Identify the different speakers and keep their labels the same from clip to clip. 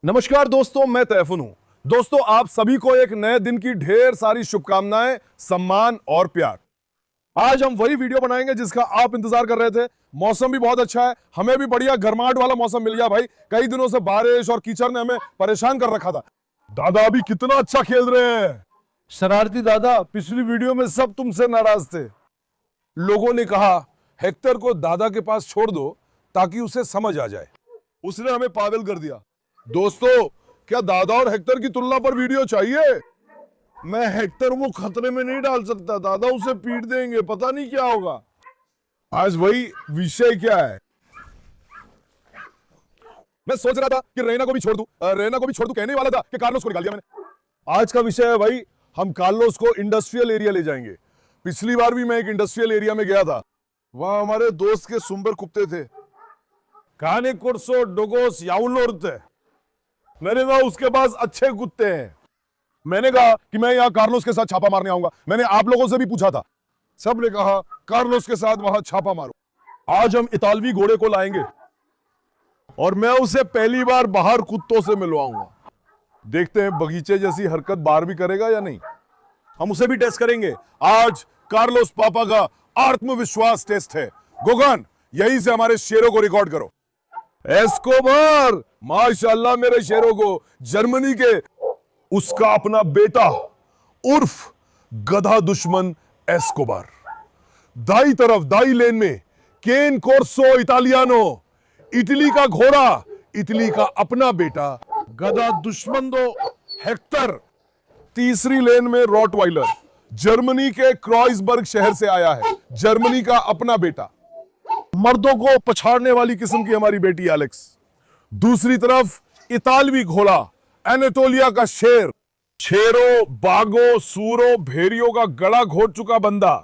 Speaker 1: नमस्कार दोस्तों, मैं तैफुन हूं। दोस्तों, आप सभी को एक नए दिन की ढेर सारी शुभकामनाएं, सम्मान और प्यार। आज हम वही वीडियो बनाएंगे जिसका आप इंतजार कर रहे थे। मौसम भी बहुत अच्छा है, हमें भी बढ़िया गर्माहट वाला मौसम मिल गया भाई। कई दिनों से बारिश और कीचड़ ने हमें परेशान कर रखा था। दादा अभी कितना अच्छा खेल रहे हैं। शरारती दादा, पिछली वीडियो में सब तुमसे नाराज थे। लोगों ने कहा हेक्टर को दादा के पास छोड़ दो ताकि उसे समझ आ जाए। उसने हमें पागल कर दिया। दोस्तों, क्या दादा और हेक्टर की तुलना पर वीडियो चाहिए? मैं हेक्टर को खतरे में नहीं डाल सकता, दादा उसे पीट देंगे, पता नहीं क्या होगा। आज वही विषय क्या है। मैं सोच रहा था कि रैना को भी छोड़ दूं, कहने वाला था कि कार्लोस को निकाल दिया मैंने। आज का विषय है भाई, हम कार्लोस को इंडस्ट्रियल एरिया ले जाएंगे। पिछली बार भी मैं एक इंडस्ट्रियल एरिया में गया था, वहां हमारे दोस्त के सुंबर कुत्ते थे। काने कुर्सो डोगोस याउलोरते। मैंने कहा उसके पास अच्छे कुत्ते हैं। मैंने कहा कि मैं यहाँ कार्लोस के साथ छापा मारने आऊंगा। मैंने आप लोगों से भी पूछा था, सब ने कहा कार्लोस के साथ वहां छापा मारो। आज हम इतालवी घोड़े को लाएंगे और मैं उसे पहली बार बाहर कुत्तों से मिलवाऊंगा। देखते हैं बगीचे जैसी हरकत बाहर भी करेगा या नहीं। हम उसे भी टेस्ट करेंगे। आज कार्लोस पापा का आत्मविश्वास टेस्ट है। गोगन, यहीं से हमारे शेरों को रिकॉर्ड करो। एस्कोबार, माशाल्लाह मेरे शेरों को। जर्मनी के उसका अपना बेटा उर्फ गधा दुश्मन एस्कोबार। दाई तरफ, दाई लेन में केन कोर्सो इटालियानो, इटली का घोड़ा, इटली का अपना बेटा गधा दुश्मन दो हेक्टर। तीसरी लेन में रॉटवाइलर, जर्मनी के क्रॉइसबर्ग शहर से आया है, जर्मनी का अपना बेटा। मर्दों को पछाड़ने वाली किस्म की हमारी बेटी एलेक्स। दूसरी तरफ इतालवी घोड़ा, एनाटोलिया का शेर, शेरों, बाघों, सूरों, भेड़ियों का गला घोट चुका बंदा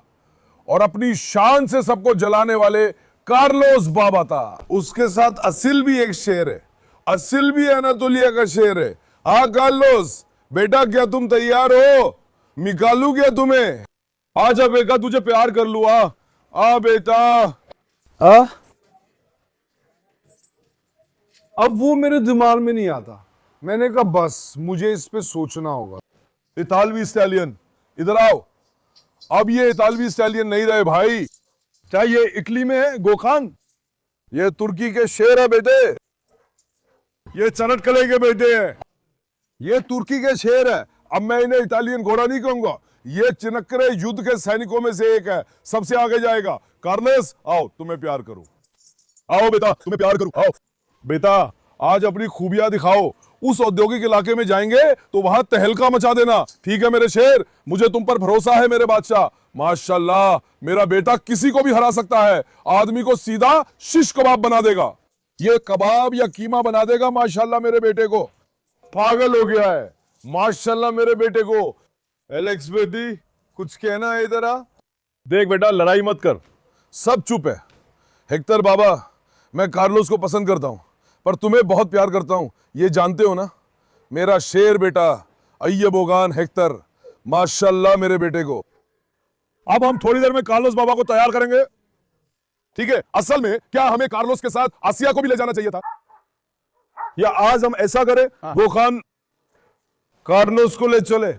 Speaker 1: और अपनी शान से सबको जलाने वाले कार्लोस बाबा था। उसके साथ असिल भी एक शेर है, असिल भी एनाटोलिया का शेर है। हाँ कार्लोस बेटा, क्या तुम तैयार हो? निकालू क्या तुम्हें? आजा बेटा, तुझे प्यार कर लू। आ बेटा। अब वो मेरे दिमाग में नहीं आता। मैंने कहा बस मुझे इस पे सोचना होगा। इतालवी स्टैलियन, इधर आओ। अब ये इतालवी स्टैलियन नहीं रहे भाई। क्या ये इटली में है गोखान? ये तुर्की के शेर है बेटे। ये चनटकले के बेटे हैं। ये तुर्की के शेर है। अब मैं इन्हें इटालियन घोड़ा नहीं कहूंगा। ये चिनक्रे युद्ध के सैनिकों में से एक है, सबसे आगे जाएगा। कार्लोस आओ, तुम्हें प्यार करूं। आओ बेटा, तुम्हें प्यार करूं। आओ बेटा, आज अपनी खूबियां दिखाओ। उस औद्योगिक इलाके में जाएंगे तो वहां तहलका मचा देना, ठीक है मेरे शेर? मुझे तुम पर भरोसा है मेरे बादशाह। माशाल्लाह, मेरा बेटा किसी को भी हरा सकता है। आदमी को सीधा शिश कबाब बना देगा। ये कबाब या कीमा बना देगा माशाल्लाह मेरे बेटे को। पागल हो गया है माशाल्लाह मेरे बेटे को। एलेक्स बेटी, कुछ कहना है? इधर आ। देख बेटा, लड़ाई मत कर, सब चुप है। हेक्टर बाबा, मैं कार्लोस को पसंद करता हूं, पर तुम्हें बहुत प्यार करता हूं, ये जानते हो ना? मेरा शेर बेटा अय्यबोगान हेक्टर, माशाल्लाह मेरे बेटे को। अब हम थोड़ी देर में कार्लोस बाबा को तैयार करेंगे, ठीक है? असल में क्या हमें कार्लोस के साथ आसिया को भी ले जाना चाहिए था? या आज हम ऐसा करें, गोखान कार्लोस को ले चले,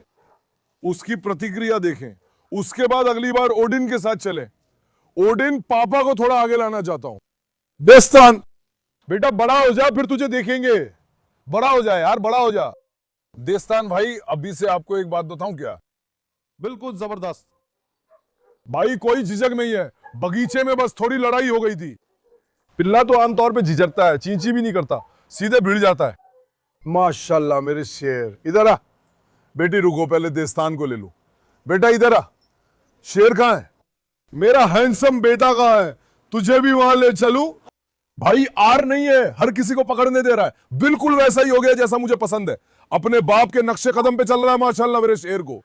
Speaker 1: उसकी प्रतिक्रिया देखें, उसके बाद अगली बार ओडिन के साथ चले। ओडिन पापा को थोड़ा आगे लाना चाहता हूं। देस्तान बेटा, बड़ा हो जा फिर तुझे देखेंगे। बड़ा हो जा यार, बड़ा हो जा। देस्तान भाई, अभी से आपको एक बात बताऊं क्या? बिल्कुल जबरदस्त भाई, कोई झिझक नहीं है। बगीचे में बस थोड़ी लड़ाई हो गई थी। पिल्ला तो आमतौर पे झिझकता है, चींची भी नहीं करता, सीधे भिड़ जाता है। माशाल्लाह मेरे शेर। इधर आ बेटी, रुको पहले देस्तान को ले लूं। बेटा इधर आ। शेर कहां है? मेरा हैंडसम बेटा कहां है? तुझे भी वहां ले चलूं? भाई आर नहीं है, हर किसी को पकड़ने दे रहा है। बिल्कुल वैसा ही हो गया जैसा मुझे पसंद है। अपने बाप के नक्शे कदम पे चल रहा है माशाल्लाह मेरे शेर को।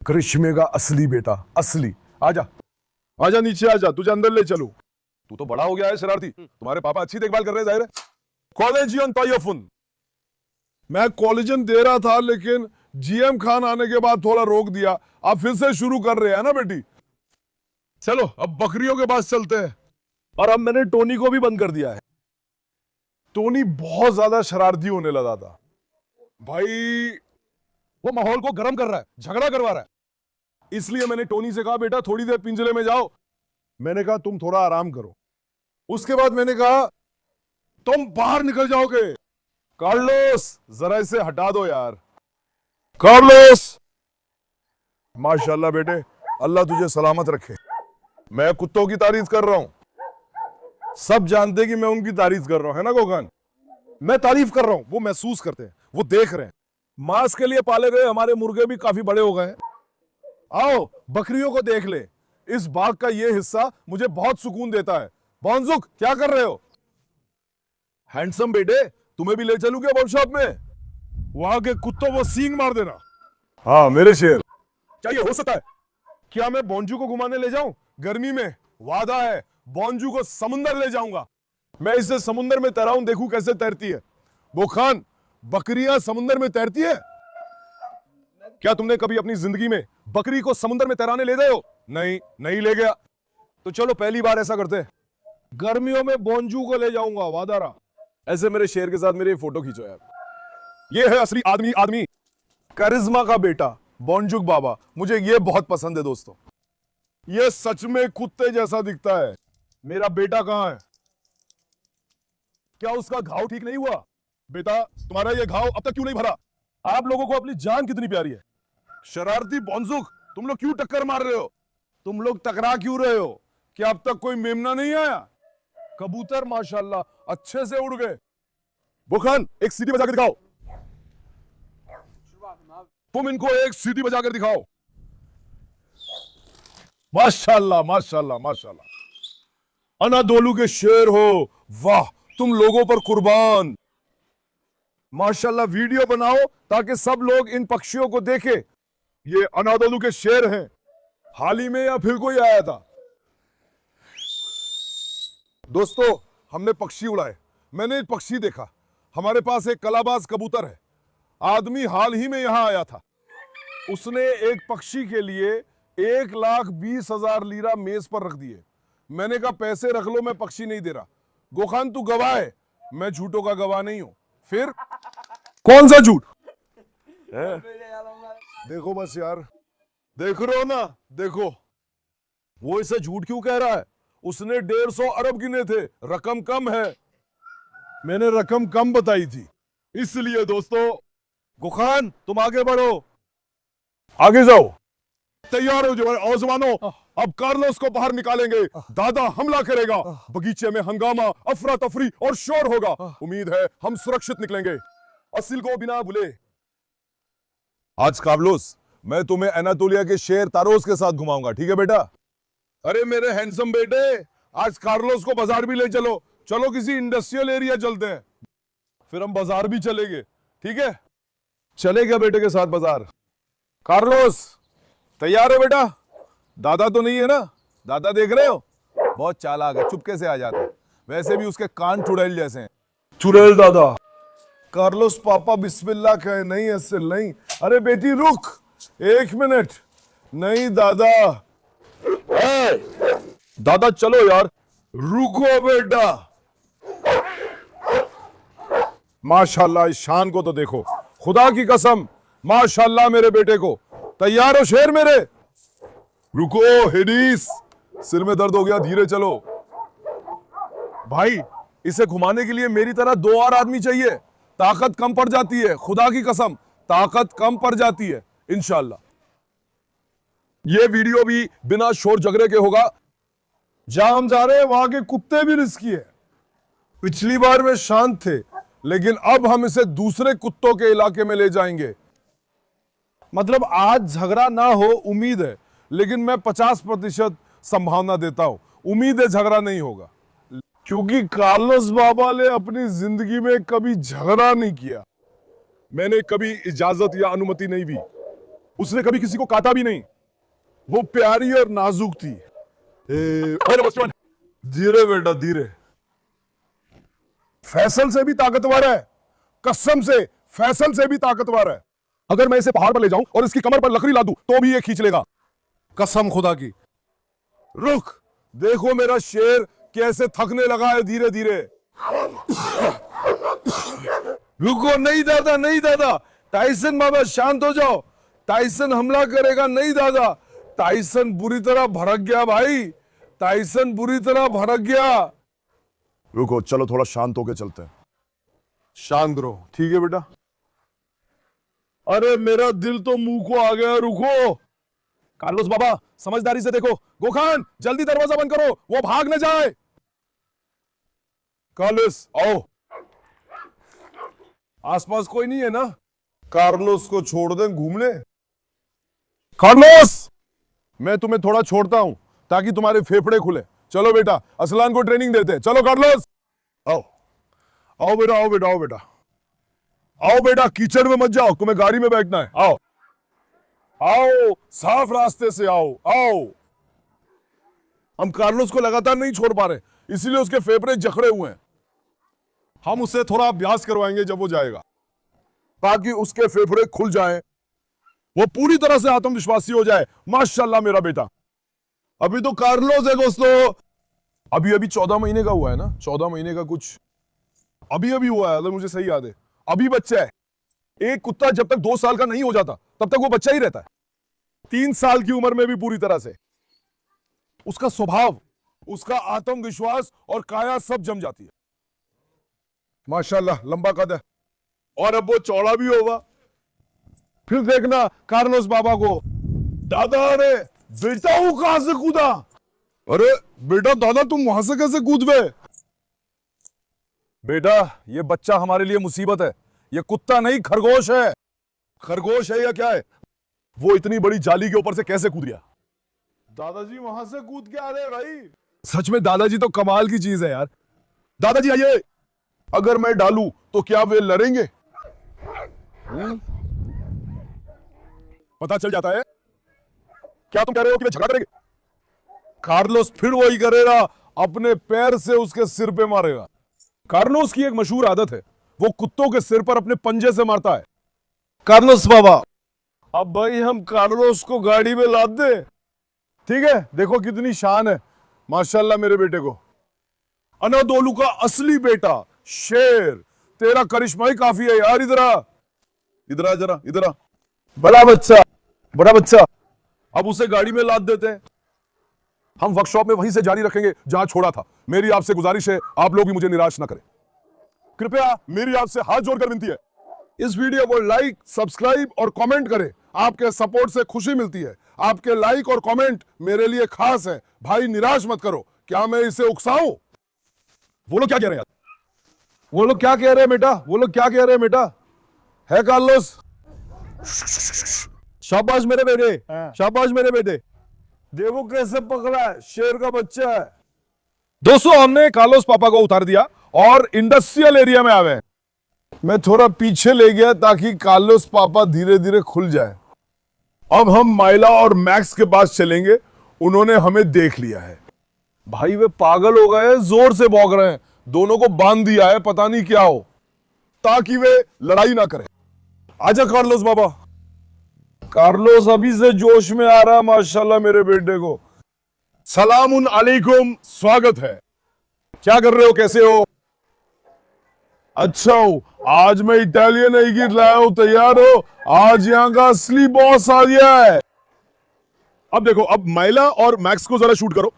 Speaker 1: करिश्मे का असली बेटा, असली। आजा आजा, नीचे आजा, तुझे अंदर ले चलूं। तू तो बड़ा हो गया है शरारती। तुम्हारे पापा अच्छी देखभाल कर रहे हैं जाहिर है। कॉलेजियन तायफुन, मैं कॉलेजन दे रहा था लेकिन जीएम खान आने के बाद थोड़ा रोक दिया। आप फिर से शुरू कर रहे हैं ना बेटी? चलो अब बकरियों के पास चलते हैं। और अब मैंने टोनी को भी बंद कर दिया है। टोनी बहुत ज्यादा शरारती होने लगा था भाई। वो माहौल को गर्म कर रहा है, झगड़ा करवा रहा है। इसलिए मैंने टोनी से कहा बेटा थोड़ी देर पिंजरे में जाओ। मैंने कहा तुम थोड़ा आराम करो। उसके बाद मैंने कहा तुम बाहर निकल जाओगे। कार्लोस जरा इसे हटा दो यार। कार्लोस, माशाल्लाह बेटे, अल्लाह तुझे सलामत रखे। मैं कुत्तों की तारीफ कर रहा हूं, सब जानते कि मैं उनकी तारीफ कर रहा हूं, है ना गोखान? मैं तारीफ कर रहा हूं, वो महसूस करते हैं, वो देख रहे हैं। मांस के लिए पाले गए हमारे मुर्गे भी काफी बड़े हो गए हैं। आओ बकरियों को देख ले। इस बाग का ये हिस्सा मुझे बहुत सुकून देता है। बॉन्जुक क्या कर रहे हो? हैंडसम बेटे, तुम्हें भी ले चलूं क्या वर्कशॉप में? वहां के कुत्तों को सींग मार देना। हाँ मेरे शेर, चाहिए हो सकता है। क्या मैं बॉन्जू को घुमाने ले जाऊं? गर्मी में वादा है, बॉन्जू को समुंदर ले जाऊंगा। मैं इसे समुंदर में तैराऊं, देखूं कैसे तैरती है। वो खान, बकरियां समुंदर में तैरती है? क्या तुमने कभी अपनी जिंदगी में बकरी को समुंदर में तैराने ले गए हो? नहीं, नहीं ले गया। तो चलो पहली बार ऐसा करते हैं, गर्मियों में बॉन्जू को ले जाऊंगा, वादा रहा। ऐसे मेरे शेर के साथ मेरी फोटो खींचो यार। ये है असली आदमी, करिश्मा का बेटा बॉन्जुक बाबा। मुझे ये बहुत पसंद है दोस्तों। ये सच में कुत्ते जैसा दिखता है। मेरा बेटा कहां है? क्या उसका घाव ठीक नहीं हुआ? बेटा तुम्हारा ये घाव अब तक क्यों नहीं भरा? आप लोगों को अपनी जान कितनी प्यारी है। शरारती बॉन्जुक, तुम लोग क्यों टक्कर मार रहे हो? तुम लोग टकरा क्यों रहे हो? क्या अब तक कोई मेमना नहीं आया? कबूतर माशाल्लाह अच्छे से उड़ गए। बुखान एक सीटी बजा के दिखाओ। तुम इनको एक सीटी बजा कर दिखाओ। माशाल्लाह माशाल्लाह माशाल्लाह। अनादोलू के शेर हो, वाह तुम लोगों पर कुर्बान। माशाल्लाह वीडियो बनाओ ताकि सब लोग इन पक्षियों को देखे। ये अनादोलू के शेर हैं। हाल ही में या फिर कोई आया था? दोस्तों हमने पक्षी उड़ाए। मैंने एक पक्षी देखा। हमारे पास एक कलाबाज कबूतर है। आदमी हाल ही में यहां आया था। उसने एक पक्षी के लिए 1,20,000 लीरा मेज पर रख दिए। मैंने कहा पैसे रख लो, मैं पक्षी नहीं दे रहा। गोखान तू गवाह है, मैं झूठों का गवाह नहीं हूं। फिर कौन सा झूठ है? देखो बस यार, देख रहे हो ना, देखो वो इसे झूठ क्यों कह रहा है। उसने 150 अरब गिने थे, रकम कम है। मैंने रकम कम बताई थी इसलिए। दोस्तों गुखान तुम आगे बढ़ो, आगे जाओ। तैयार हो जाओ जवानों, अब कार्लोस को बाहर निकालेंगे। दादा हमला करेगा। बगीचे में हंगामा, अफरा तफरी और शोर होगा। उम्मीद है हम सुरक्षित निकलेंगे। असिल को बिना भूले। आज कार्लोस मैं तुम्हें एनातोलिया के शेर तारोस के साथ घुमाऊंगा, ठीक है बेटा? अरे मेरे हैंडसम बेटे, आज कार्लोस को बाजार भी ले चलो। चलो किसी इंडस्ट्रियल एरिया चलते हैं, फिर हम बाजार भी चलेंगे, ठीक है? चलेगा बेटे के साथ बाजार। कार्लोस तैयार है बेटा? दादा तो नहीं है ना? दादा देख रहे हो बहुत चालाक है, चुपके से आ जाता है। वैसे भी उसके कान चुड़ैल जैसे हैं। चुड़ैल दादा। कार्लोस पापा बिस्मिल्लाह कहे। नहीं ऐसे नहीं। अरे बेटी रुक, 1 मिनट। नहीं दादा। दादा चलो यार। रुको बेटा। माशाल्लाह इस शान को तो देखो, खुदा की कसम माशाल्लाह मेरे बेटे को। तैयार हो शेर मेरे? रुको हेडीस, सिर में दर्द हो गया, धीरे चलो। भाई इसे घुमाने के लिए मेरी तरह 2 और आदमी चाहिए। ताकत कम पड़ जाती है, खुदा की कसम ताकत कम पड़ जाती है। इंशाल्लाह ये वीडियो भी बिना शोर झगड़े के होगा। जहां हम जा रहे हैं वहां के कुत्ते भी रिस्की है। पिछली बार वे शांत थे, लेकिन अब हम इसे दूसरे कुत्तों के इलाके में ले जाएंगे। मतलब आज झगड़ा ना हो उम्मीद है, लेकिन मैं 50% संभावना देता हूं। उम्मीद है झगड़ा नहीं होगा, क्योंकि कार्लोस बाबा ने अपनी जिंदगी में कभी झगड़ा नहीं किया। मैंने कभी इजाजत या अनुमति नहीं दी। उसने कभी किसी को काटा भी नहीं। वो प्यारी और नाजुक थी। धीरे बेटा धीरे। फैसल से भी ताकतवर है, कसम से फैसल से भी ताकतवर है। अगर मैं इसे पहाड़ पर ले जाऊं और इसकी कमर पर लकड़ी ला दूं तो भी ये खींच लेगा, कसम खुदा की। रुक, देखो मेरा शेर कैसे थकने लगा है धीरे धीरे। रुको, नहीं दादा, नहीं दादा, टाइसन बाबा शांत हो जाओ। टाइसन हमला करेगा नहीं दादा। टाइसन बुरी तरह भड़क गया भाई, टाइसन बुरी तरह भड़क गया। रुको, चलो थोड़ा शांत होके चलते हैं। शांत रहो, ठीक है बेटा। अरे मेरा दिल तो मुंह को आ गया, रुको। कार्लोस बाबा समझदारी से देखो। गोखान जल्दी दरवाजा बंद करो, वो भाग न जाए। कार्लोस आओ। आसपास कोई नहीं है ना? कार्लोस को छोड़ दें, घूम ले। कार्लोस, मैं तुम्हें थोड़ा छोड़ता हूं ताकि तुम्हारे फेफड़े खुले। चलो बेटा, असलान को ट्रेनिंग देते हैं। चलो कार्लोस, आओ आओ बेटा, आओ बेटा, आओ बेटा, आओ बेटा। कीचड़ में मत जाओ, तुम्हें गाड़ी में बैठना है। आओ आओ, साफ रास्ते से आओ, आओ। हम कार्लोस को लगातार नहीं छोड़ पा रहे, इसीलिए उसके फेफड़े जकड़े हुए हैं। हम उससे थोड़ा अभ्यास करवाएंगे जब वो जाएगा, ताकि उसके फेफड़े खुल जाएं, वो पूरी तरह से आत्मविश्वासी हो जाए। माशाल्लाह मेरा बेटा। अभी तो कार्लोस है दोस्तों, अभी अभी 14 महीने का हुआ है ना, 14 महीने का कुछ अभी अभी हुआ है, अगर मुझे सही याद है। अभी बच्चा है। एक कुत्ता जब तक 2 साल का नहीं हो जाता तब तक वो बच्चा ही रहता है। 3 साल की उम्र में भी पूरी तरह से उसका स्वभाव, उसका आत्मविश्वास और काया सब जम जाती है। माशाल्लाह लंबा कद है, और अब वो चौड़ा भी होगा। फिर देखना कार्लोस बाबा को। दादा, अरे बेटा वो कहां से कूदा? अरे बेटा, दादा तुम वहां से कैसे कूद गए? बेटा, ये बच्चा हमारे लिए मुसीबत है। ये कुत्ता नहीं, खरगोश है। खरगोश है या क्या है? वो इतनी बड़ी जाली के ऊपर से कैसे कूद गया? दादाजी वहां से कूद के आ रहे भाई। सच में दादाजी तो कमाल की चीज है यार। दादाजी आइए। अगर मैं डालूं तो क्या वे लड़ेंगे? पता चल जाता है। क्या तुम कह रहे हो कि वे झगड़ा करेंगे? कार्लोस फिर वही करेगा, अपने पैर से उसके सिर पे मारेगा। कार्लोस की एक मशहूर आदत है, वो कुत्तों के सिर पर अपने पंजे से मारता है। कार्लोस बाबा, अब भाई हम कार्लोस को गाड़ी में लाद दे, ठीक है? देखो कितनी शान है, माशाल्लाह मेरे बेटे को। अनादोलू का असली बेटा, शेर। तेरा करिश्मा ही काफी है यार। इधर आ, इधर आ जरा, इधर आ। बड़ा बच्चा, बड़ा बच्चा। अब उसे गाड़ी में लाद देते हैं। हम वर्कशॉप में वहीं से जारी रखेंगे जहां छोड़ा था। मेरी आपसे गुजारिश है, आप लोग भी मुझे निराश ना करें। कृपया मेरी आपसे हाथ जोड़कर विनती है, इस वीडियो को लाइक, सब्सक्राइब और कमेंट करें। आपके सपोर्ट से खुशी मिलती है। आपके लाइक और कमेंट मेरे लिए खास है। भाई निराश मत करो। क्या मैं इसे उकसाऊं? वो लोग क्या कह रहे हैं? वो लोग क्या कह रहे हैं बेटा? वो लोग क्या कह रहे हैं बेटा? है कार्लोस? शाबाश मेरे बेटे, शाबाश मेरे बेटे। देखो कैसे पकड़ा है, शेर का बच्चा है। दोस्तों, हमने कार्लोस पापा को उतार दिया और इंडस्ट्रियल एरिया में आ गए। मैं थोड़ा पीछे ले गया ताकि कार्लोस पापा धीरे धीरे खुल जाए। अब हम माइला और मैक्स के पास चलेंगे। उन्होंने हमें देख लिया है। भाई वे पागल हो गए, जोर से भौंक रहे हैं। दोनों को बांध दिया है, पता नहीं क्या हो, ताकि वे लड़ाई ना करें। आजा कार्लोस बाबा। कार्लोस अभी से जोश में आ रहा, माशाल्लाह मेरे बेटे को। सलामुन अलैकुम, स्वागत है। क्या कर रहे हो, कैसे हो? अच्छा हो, आज मैं इटालियन गिर लाया हूं, तैयार हो? आज यहां का असली बॉस आ गया है। अब देखो, अब मैला और मैक्स को जरा शूट करो।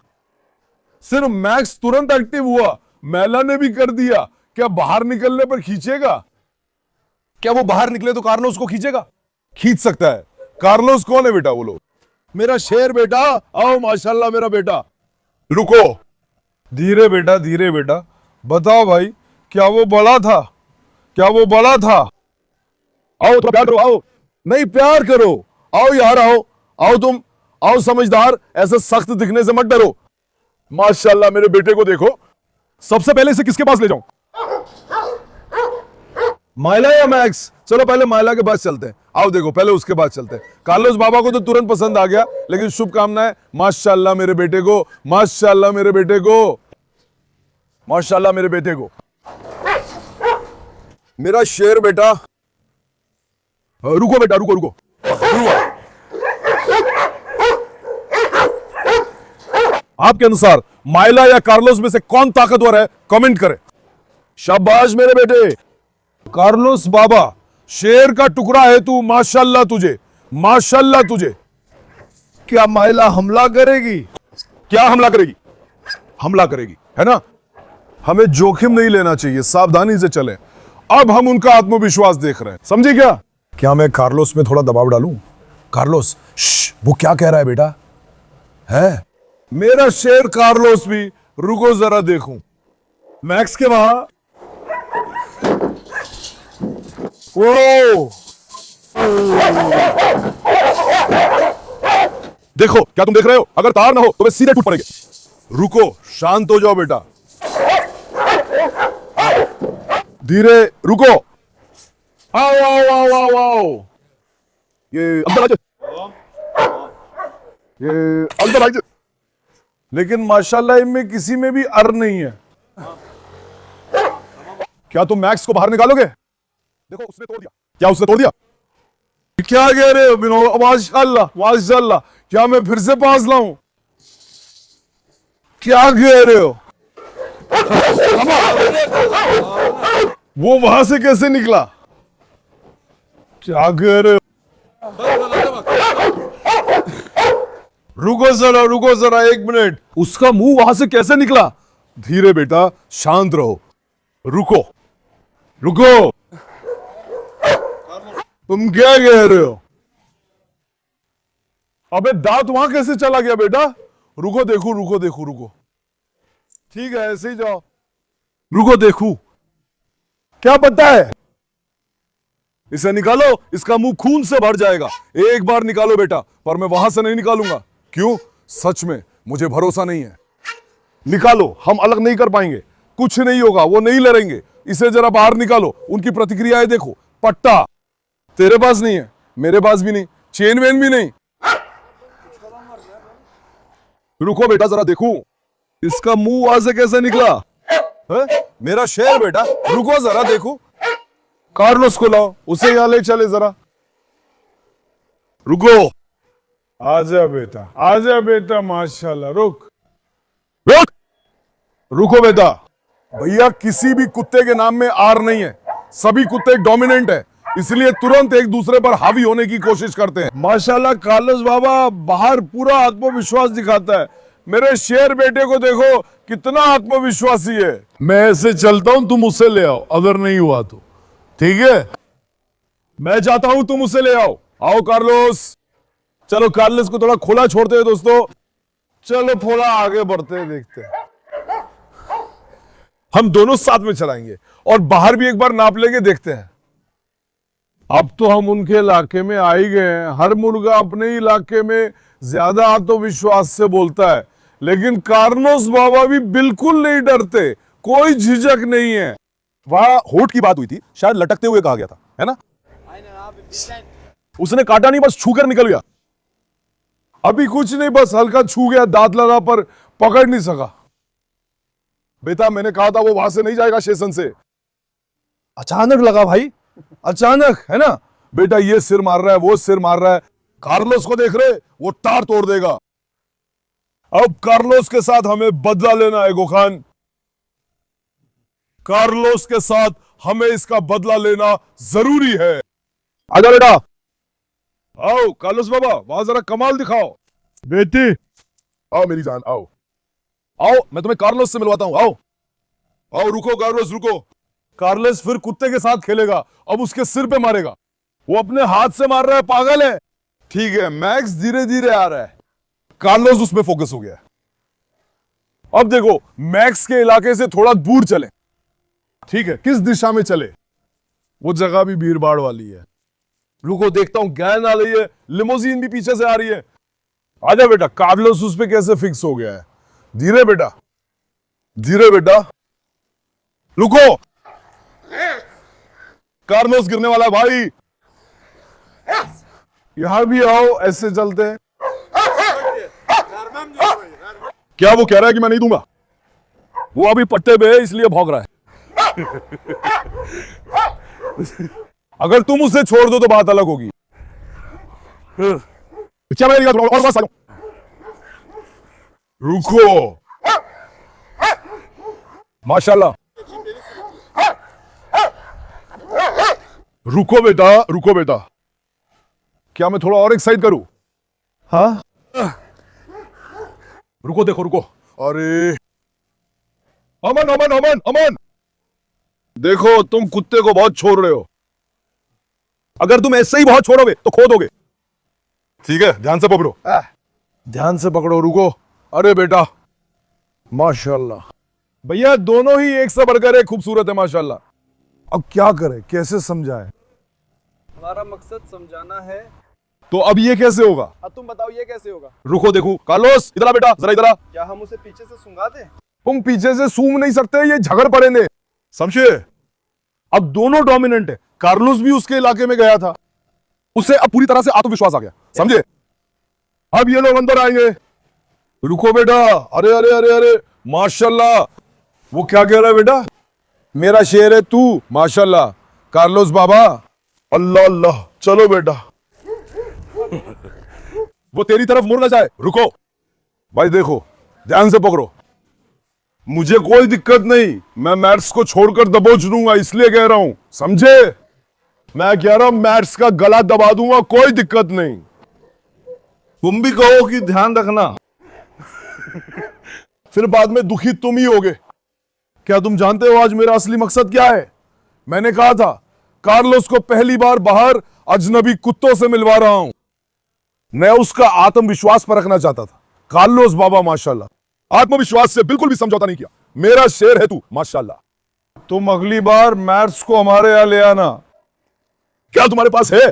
Speaker 1: सिर्फ मैक्स तुरंत एक्टिव हुआ, मैला ने भी कर दिया। क्या बाहर निकलने पर खींचेगा? क्या वो बाहर निकले तो कार्लोस को खींचेगा? खींच सकता है। कार्लोस कौन है बेटा? वो लोग मेरा शेर बेटा। आओ, माशाल्लाह मेरा बेटा। रुको, धीरे बेटा, धीरे बेटा। बताओ भाई, क्या वो बड़ा था? क्या वो बड़ा था? आओ तो प्यार करो, आओ। नहीं, प्यार करो। आओ यार, आओ आओ, तुम आओ समझदार। ऐसे सख्त दिखने से मत डरो। माशाल्लाह मेरे बेटे को देखो। सबसे पहले इसे किसके पास ले जाऊं? माइला या मैक्स? चलो पहले माइला के पास चलते हैं। आओ देखो, पहले उसके पास चलते हैं। कार्लोस बाबा को तो तुरंत पसंद आ गया, लेकिन शुभकामनाएं। माशाल्लाह मेरे बेटे को, माशाल्लाह मेरे बेटे को, माशाल्लाह मेरे बेटे को। मेरा शेर बेटा। रुको बेटा, रुको रुको, रुको। आपके अनुसार माइला या कार्लोस में से कौन ताकतवर है? कमेंट करें। शाबाश मेरे बेटे। कार्लोस बाबा, शेर का टुकड़ा है तू, माशाल्लाह तुझे, माशाल्लाह तुझे। क्या महिला हमला करेगी? क्या हमला करेगी? हमला करेगी, है ना? हमें जोखिम नहीं लेना चाहिए, सावधानी से चलें। अब हम उनका आत्मविश्वास देख रहे हैं, समझे क्या? क्या मैं कार्लोस में थोड़ा दबाव डालूं? कार्लोस, वो क्या कह रहा है बेटा? है मेरा शेर कार्लोस भी। रुको जरा देखूं। मैक्स के वहां। ओ देखो, क्या तुम देख रहे हो? अगर तार ना हो तो वे सीधे टूट पड़ेंगे। रुको, शांत हो जाओ बेटा, धीरे रुको। आओ आओ आओ आओ आओ। ये अंदर ये अंदर आइए। लेकिन माशाल्लाह इनमें किसी में भी अर नहीं है। क्या तुम मैक्स को बाहर निकालोगे? देखो उसने तोड़ दिया। क्या उसने तोड़ दिया? क्या कह रहे हो? माशाल्लाह माशाल्लाह। क्या मैं फिर से पास लाऊं? क्या कह रहे हो? वो वहां से कैसे निकला? क्या कह रहे हो? रुको जरा 1 मिनट। उसका मुंह वहां से कैसे निकला? धीरे बेटा, शांत रहो। रुको रुको, तुम क्या कह रहे हो? अबे दांत वहां कैसे चला गया बेटा? रुको देखो, रुको देखो, रुको। ठीक है, ऐसे ही जाओ। रुको देखू। क्या पता है? इसे निकालो, इसका मुंह खून से भर जाएगा। एक बार निकालो बेटा, पर मैं वहां से नहीं निकालूंगा। क्यों? सच में मुझे भरोसा नहीं है। निकालो, हम अलग नहीं कर पाएंगे। कुछ नहीं होगा, वो नहीं लड़ेंगे। इसे जरा बाहर निकालो, उनकी प्रतिक्रियाएं देखो। पट्टा तेरे पास नहीं है, मेरे पास भी नहीं, चेन वेन भी नहीं। रुको बेटा, जरा देखूं इसका मुंह वहां से कैसे निकला है? मेरा शेर बेटा, रुको जरा देखो। कार्लोस को लाओ, उसे यहां ले चले जरा। रुको। आजा बेटा, आजा बेटा, माशाल्लाह। रुक रुक, रुको बेटा। भैया, किसी भी कुत्ते के नाम में आर नहीं है। सभी कुत्ते डोमिनेंट है, इसलिए तुरंत एक दूसरे पर हावी होने की कोशिश करते हैं। माशाल्लाह कार्लोस बाबा बाहर पूरा आत्मविश्वास दिखाता है। मेरे शेर बेटे को देखो कितना आत्मविश्वासी है। मैं ऐसे चलता हूं, तुम उसे ले आओ, अगर नहीं हुआ तो। ठीक है, मैं जाता हूं, तुम उसे ले आओ। आओ कार्लोस। चलो कार्लोस को थोड़ा खुला छोड़ते हैं दोस्तों। चलो थोड़ा आगे बढ़ते हैं, देखते हैं। हम दोनों साथ में चलाएंगे और बाहर भी एक बार नाप लेंगे, देखते हैं। अब तो हम उनके इलाके में आ ही गए हैं। हर मुर्गा अपने ही इलाके में ज्यादा आत्मविश्वास से बोलता है, लेकिन कार्लोस बाबा भी बिल्कुल नहीं डरते, कोई झिझक नहीं है। वहां होठ की बात हुई थी, शायद लटकते हुए कहा गया था, है ना? उसने काटा नहीं, बस छू कर निकल गया। अभी कुछ नहीं, बस हल्का छू गया, दांत लगा पर पकड़ नहीं सका। बेटा, मैंने कहा था वो वहां से नहीं जाएगा स्टेशन से। अचानक लगा भाई, अचानक, है ना? बेटा, ये सिर मार रहा है, वो सिर मार रहा है। कार्लोस को देख रहे, वो तार तोड़ देगा। अब कार्लोस के साथ हमें बदला लेना है गोखान। कार्लोस के साथ हमें इसका बदला लेना जरूरी है। आजा बेटा, आओ कार्लोस बाबा, वहां जरा कमाल दिखाओ। बेटी, आओ मेरी जान, आओ आओ, मैं तुम्हें कार्लोस से मिलवाता हूं। आओ आओ। रुको कार्लोस, रुको। कार्लोस फिर कुत्ते के साथ खेलेगा, अब उसके सिर पे मारेगा। वो अपने हाथ से मार रहा है, पागल है। ठीक है, मैक्स धीरे धीरे आ रहा है, कार्लोस उसमें फोकस हो गया है। अब देखो, मैक्स के इलाके से थोड़ा दूर चले। ठीक है, किस दिशा में चले? वो जगह भी भीड़ भाड़ वाली है। रुको, देखता हूं गैन आ रही है, लिमोजीन भी पीछे से आ रही है। आजा बेटा, कार्लोस उस पे कैसे फिक्स हो गया है। धीरे बेटा, धीरे बेटा। रुको, कार्लोस गिरने वाला है भाई। यहां भी आओ, ऐसे चलते हैं। क्या वो कह रहा है कि मैं नहीं दूंगा? वो अभी पट्टे पे है, इसलिए भौंक रहा है। अगर तुम उसे छोड़ दो तो बात अलग होगी। क्या मैं और बस रुको। माशाल्लाह, रुको बेटा, क्या मैं थोड़ा और एक्साइट करूं? हाँ, रुको, देखो रुको। अरे अमन अमन अमन अमन, देखो तुम कुत्ते को बहुत छोड़ रहे हो। अगर तुम ऐसे ही बहुत छोड़ोगे तो खो दोगे। ठीक है, ध्यान से पकड़ो, ध्यान से पकड़ो। रुको। अरे बेटा, माशाल्लाह भैया, दोनों ही एक से बढ़कर एक खूबसूरत है माशाल्लाह। अब क्या करें, कैसे समझाएं?
Speaker 2: हमारा मकसद समझाना है।
Speaker 1: तो अब ये कैसे होगा?
Speaker 2: अब तुम बताओ ये कैसे होगा?
Speaker 1: रुको देखो, कार्लोस इधर आ बेटा, जरा इधर आ।
Speaker 2: क्या हम उसे पीछे से सुंगा दें?
Speaker 1: तुम पीछे से सूंघ नहीं सकते, ये झगड़ पड़ेंगे, समझे? अब दोनों डोमिनेंट है। कार्लोस भी उसके इलाके में गया था, उसे अब पूरी तरह से आत्मविश्वास आ गया, समझे? अब ये लोग अंदर आएंगे। रुको बेटा, अरे अरे अरे अरे, माशाल्लाह। वो क्या कह रहा है बेटा? मेरा शेर है तू, माशाल्लाह। कार्लोस बाबा, अल्लाह अल्लाह। चलो बेटा, वो तेरी तरफ मुड़ ना जाए। रुको भाई, देखो ध्यान से पकड़ो। मुझे कोई दिक्कत नहीं, मैं मैट्स को छोड़कर दबोच दूंगा, इसलिए कह रहा हूं, समझे? मैं कह रहा हूं मैट्स का गला दबा दूंगा, कोई दिक्कत नहीं। तुम भी कहो कि ध्यान रखना। फिर बाद में दुखी तुम ही होगे। क्या तुम जानते हो आज मेरा असली मकसद क्या है? मैंने कहा था कार्लोस को पहली बार बाहर अजनबी कुत्तों से मिलवा रहा हूं। मैं उसका आत्मविश्वास परखना चाहता था। कार्लोस बाबा माशाल्लाह, आत्मविश्वास से बिल्कुल भी समझौता नहीं किया। मेरा शेर है तू, माशाल्लाह। तुम अगली बार मैट्स को हमारे यहां ले आना। क्या तुम्हारे पास है?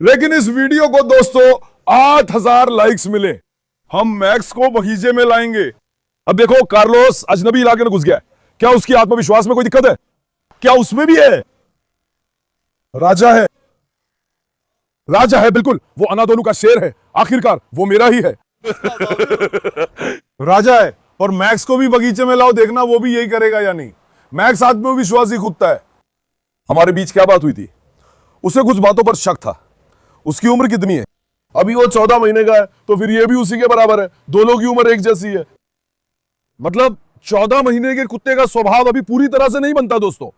Speaker 1: लेकिन इस वीडियो को दोस्तों 8000 लाइक्स मिले, हम मैक्स को बगीचे में लाएंगे। अब देखो, कार्लोस अजनबी इलाके में घुस गया है। क्या उसकी आत्मविश्वास में कोई दिक्कत है? क्या उसमें भी है? राजा है, राजा है, बिल्कुल। वो अनादोलू का शेर है, आखिरकार वो मेरा ही है। राजा है। और मैक्स को भी बगीचे में लाओ, देखना वो भी यही करेगा या नहीं। मैक्स आत्मविश्वासी कुत्ता है। हमारे बीच क्या बात हुई थी? उसे कुछ बातों पर शक था। उसकी उम्र कितनी है? अभी वो 14 महीने का है, तो फिर ये भी उसी के बराबर है। दोनों की उम्र एक जैसी है। मतलब 14 महीने के कुत्ते का स्वभाव अभी पूरी तरह से नहीं बनता दोस्तों।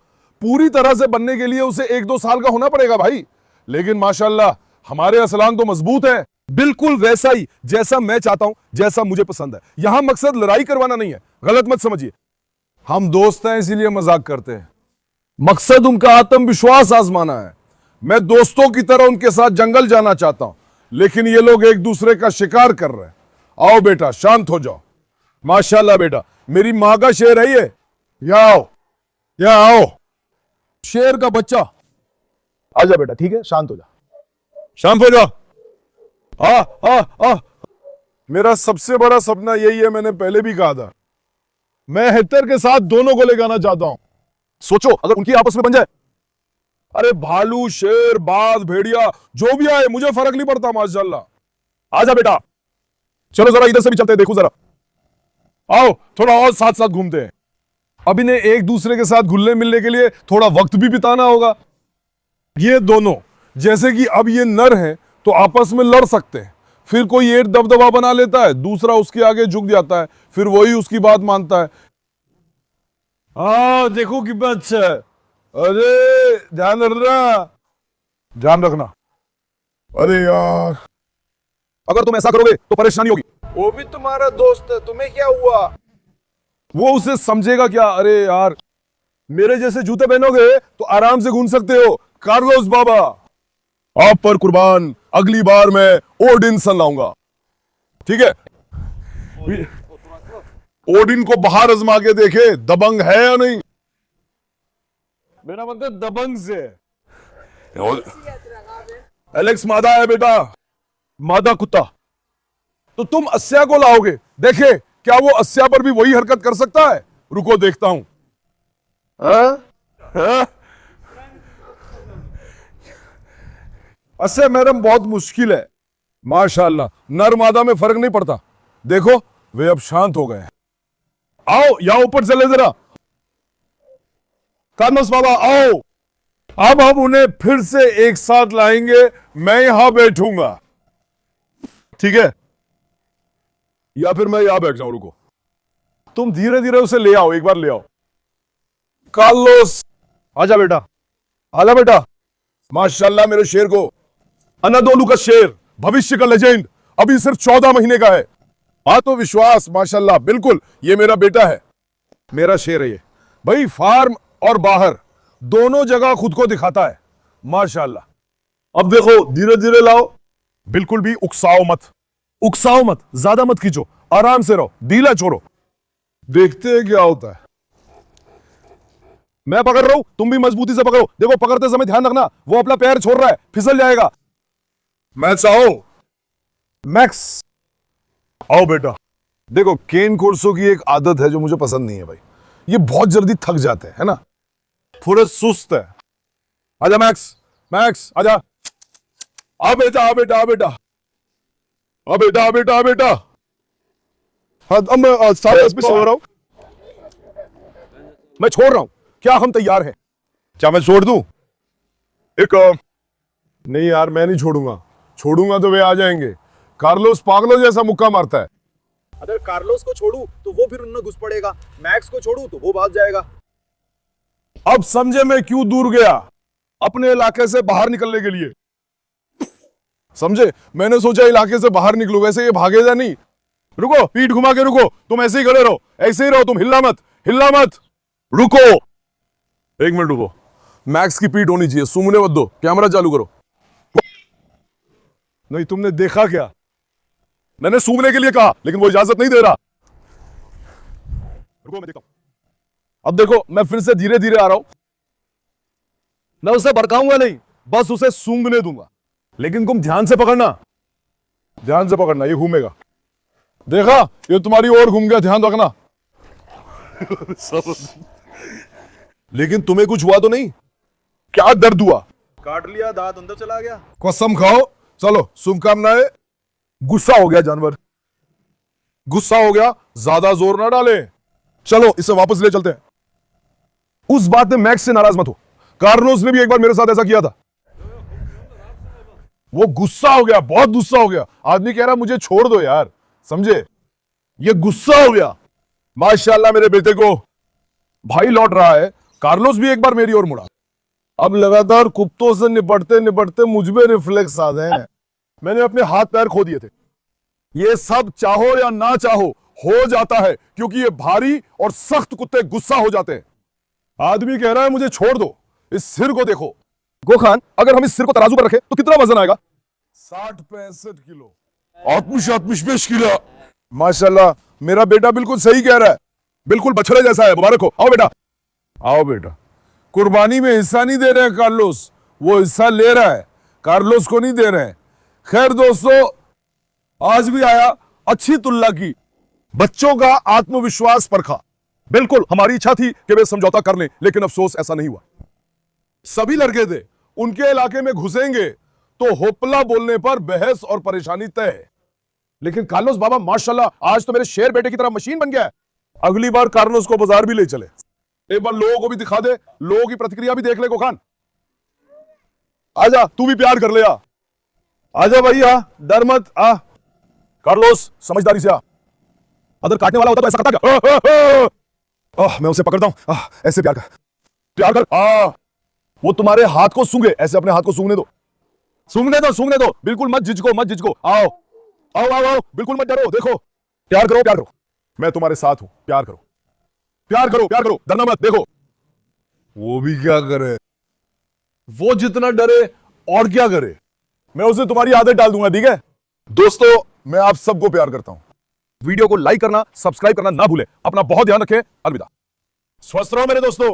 Speaker 1: पूरी तरह से बनने के लिए उसे 1-2 साल का होना पड़ेगा भाई। लेकिन माशाल्लाह हमारे असलान तो मजबूत है, बिल्कुल वैसा ही जैसा मैं चाहता हूं, जैसा मुझे पसंद है। यहां मकसद लड़ाई करवाना नहीं है, गलत मत समझिए। हम दोस्त हैं इसीलिए मजाक करते हैं। मकसद उनका आत्मविश्वास आजमाना है। मैं दोस्तों की तरह उनके साथ जंगल जाना चाहता हूं, लेकिन ये लोग एक दूसरे का शिकार कर रहे हैं। आओ बेटा, शांत हो जाओ। माशाल्लाह बेटा, मेरी मां का शेर है ये। यहाँ आओ, यहाँ आओ। शेर का बच्चा, आजा बेटा, ठीक है, शांत हो जा, शांत हो जा। आ मेरा सबसे बड़ा सपना यही है, मैंने पहले भी कहा था। मैं हेक्टर के साथ दोनों को ले जाना चाहता हूं। सोचो अगर उनकी आपस में बन जाए। अरे भालू, शेर, बाघ, भेड़िया, जो भी आए मुझे फर्क नहीं पड़ता माशाल्लाह। आजा बेटा, चलो जरा इधर से भी चलते हैं, देखो जरा। आओ थोड़ा और साथ साथ घूमते हैं। अब इन्हें एक दूसरे के साथ घुलने मिलने के लिए थोड़ा वक्त भी बिताना होगा। ये दोनों, जैसे कि अब ये नर हैं तो आपस में लड़ सकते हैं। फिर कोई एक दबदबा बना लेता है, दूसरा उसके आगे झुक जाता है, फिर वही उसकी बात मानता है। देखो कितना अच्छा है। अरे ध्यान रखना, ध्यान रखना। अरे यार, अगर तुम ऐसा करोगे तो परेशानी होगी।
Speaker 2: वो भी तुम्हारा दोस्त है, तुम्हें क्या हुआ?
Speaker 1: वो उसे समझेगा क्या? अरे यार, मेरे जैसे जूते पहनोगे तो आराम से घूम सकते हो। कार्लोस बाबा, आप पर कुर्बान, अगली बार मैं ओडिनसन लाऊंगा, ठीक है? ओडिन को बाहर आजमा के देखे दबंग है या नहीं। मेरा मतलब दबंग से। एलेक्स मादा है बेटा, मादा कुत्ता। तो तुम अस्या को लाओगे, देखे क्या वो अस्या पर भी वही हरकत कर सकता है? रुको देखता हूं। अस्या मैडम बहुत मुश्किल है माशाल्लाह, नर मादा में फर्क नहीं पड़ता। देखो वे अब शांत हो गए हैं। आओ यहां ऊपर चले जरा। कार्लोस बाबा आओ। अब हम उन्हें फिर से एक साथ लाएंगे, मैं यहां बैठूंगा, ठीक है? या फिर मैं यहां बैठ जाऊं? रुको, तुम धीरे धीरे उसे ले आओ, एक बार ले आओ। कार्लोस आजा बेटा, आजा बेटा। माशाल्लाह मेरे शेर को, अनादोलू का शेर, भविष्य का लेजेंड, अभी सिर्फ 14 महीने का है। आत्मविश्वास माशाल्लाह, बिल्कुल ये मेरा बेटा है, मेरा शेर है ये भाई। फार्म और बाहर दोनों जगह खुद को दिखाता है माशाल्लाह। अब देखो धीरे धीरे लाओ, बिल्कुल भी उकसाओ मत, उकसाओ मत, ज्यादा मत खींचो, आराम से रहो, ढीला छोड़ो, देखते हैं क्या होता है। मैं पकड़ रहा हूं, तुम भी मजबूती से पकड़ो। देखो पकड़ते समय ध्यान रखना, वो अपना पैर छोड़ रहा है, फिसल जाएगा। मैक्स आओ, मैक्स आओ बेटा। देखो केन कोर्सो की एक आदत है जो मुझे पसंद नहीं है भाई, ये बहुत जल्दी थक जाते हैं, है ना, थोड़े सुस्त है। आजा मैक्स, मैक्स आजा, आ बेटा, आ बेटा, आ बेटा, आ बेटा, आ बेटा, आ बेटा। हाँ अब मैं साथ में छोड़ रहा हूं, मैं छोड़ रहा हूं। क्या हम तैयार हैं? क्या मैं छोड़ दूं? एक नहीं यार, मैं नहीं छोड़ूंगा, छोड़ूंगा तो वे आ जाएंगे। कार्लोस पागलों जैसा मुक्का मारता है।
Speaker 2: अगर कार्लोस को छोड़ू तो वो फिर उनमें घुस पड़ेगा, मैक्स को छोड़ू तो वो भाग जाएगा।
Speaker 1: अब समझे मैं क्यों दूर गया, अपने इलाके से बाहर निकलने के लिए। समझे, मैंने सोचा इलाके से बाहर निकलूं, वैसे ये भागेगा नहीं। रुको, पीठ घुमा के रुको, तुम ऐसे ही खड़े रहो, ऐसे ही रहो, तुम हिलना मत, हिलना मत, रुको, एक मिनट रुको। मैक्स की पीठ होनी चाहिए, सूंघने मत दो। कैमरा चालू करो। नहीं तुमने देखा क्या, मैंने सूंघने के लिए कहा लेकिन वो इजाजत नहीं दे रहा। रुको मैं देखता हूं। अब देखो मैं फिर से धीरे धीरे आ रहा हूं, मैं उसे भड़काऊंगा नहीं, बस उसे सूंघने दूंगा, लेकिन तुम ध्यान से पकड़ना, ध्यान से पकड़ना, ये घूमेगा। देखा, ये तुम्हारी ओर घूम गया, ध्यान रखना। लेकिन तुम्हें कुछ हुआ तो नहीं? क्या दर्द हुआ?
Speaker 2: काट लिया, दांत अंदर चला गया।
Speaker 1: कसम खाओ, चलो शुभकामनाएं। गुस्सा हो गया जानवर, गुस्सा हो गया, ज्यादा जोर ना डाले, चलो इसे वापस ले चलते हैं। उस बात में मैक्स से नाराज मत हो, कार्लोस ने भी एक बार मेरे साथ ऐसा किया था। वो गुस्सा हो गया, बहुत गुस्सा हो गया। आदमी कह रहा मुझे छोड़ दो यार, समझे, ये गुस्सा हो गया। माशाल्लाह मेरे बेटे को भाई लौट रहा है। कार्लोस भी एक बार मेरी ओर मुड़ा। अब लगातार कुत्तों से निपटते निपटते मुझ में रिफ्लेक्स आ गए हैं। मैंने अपने हाथ पैर खो दिए थे। ये सब चाहो या ना चाहो हो जाता है, क्योंकि ये भारी और सख्त कुत्ते गुस्सा हो जाते हैं। आदमी कह रहा है मुझे छोड़ दो, इस सिर को देखो। गोखान, अगर हम इस सिर को तराजू पर रखें तो कितना वजन आएगा? 60-65 किलो। आत्मविश्वास किलो। माशाल्लाह मेरा बेटा बिल्कुल सही कह रहा है, बिल्कुल बछड़े जैसा है। मुबारक हो, आओ बेटा, आओ बेटा। कुर्बानी में हिस्सा नहीं दे रहे हैं कार्लोस, वो हिस्सा ले रहा है, कार्लोस को नहीं दे रहे हैं। खैर दोस्तों, आज भी आया अच्छी तुलना की, बच्चों का आत्मविश्वास परखा। बिल्कुल हमारी इच्छा थी कि वे समझौता कर लें, लेकिन अफसोस ऐसा नहीं हुआ। सभी लड़के थे, उनके इलाके में घुसेंगे तो होपला बोलने पर बहस और परेशानी तय है। लेकिन कार्लोस बाबा माशाल्लाह आज तो मेरे शेर बेटे की तरह मशीन बन गया है। अगली बार कार्लोस को बाजार भी ले चले, एक बार लोगों को भी दिखा दे, लोगों की प्रतिक्रिया भी देख ले। गोखान आजा, तू भी प्यार कर ले, आ आजा भाई, आ डर मत, आ। कार्लोस समझदारी से आ, अगर काटने वाला होता तो ऐसा करता क्या? मैं उसे पकड़ता हूं, ऐसे प्यार कर, प्यार कर। वो तुम्हारे हाथ को सूंघे, ऐसे अपने हाथ को सूंघने दो, सूंघने दो, सूंघने दो, बिल्कुल मत झिझको, मत झिझको। आओ आओ आओ आओ, बिल्कुल मत डरो, देखो प्यार करो, प्यार करो, मैं तुम्हारे साथ हूं, प्यार करो, प्यार करो, प्यार करो, डरना मत। देखो वो भी क्या करे, वो जितना डरे और क्या करे, मैं उसे तुम्हारी आदत डाल दूंगा, ठीक है? दोस्तों मैं आप सबको प्यार करता हूं। वीडियो को लाइक करना, सब्सक्राइब करना ना भूलें। अपना बहुत ध्यान रखें। अलविदा, स्वस्थ रहो मेरे दोस्तों।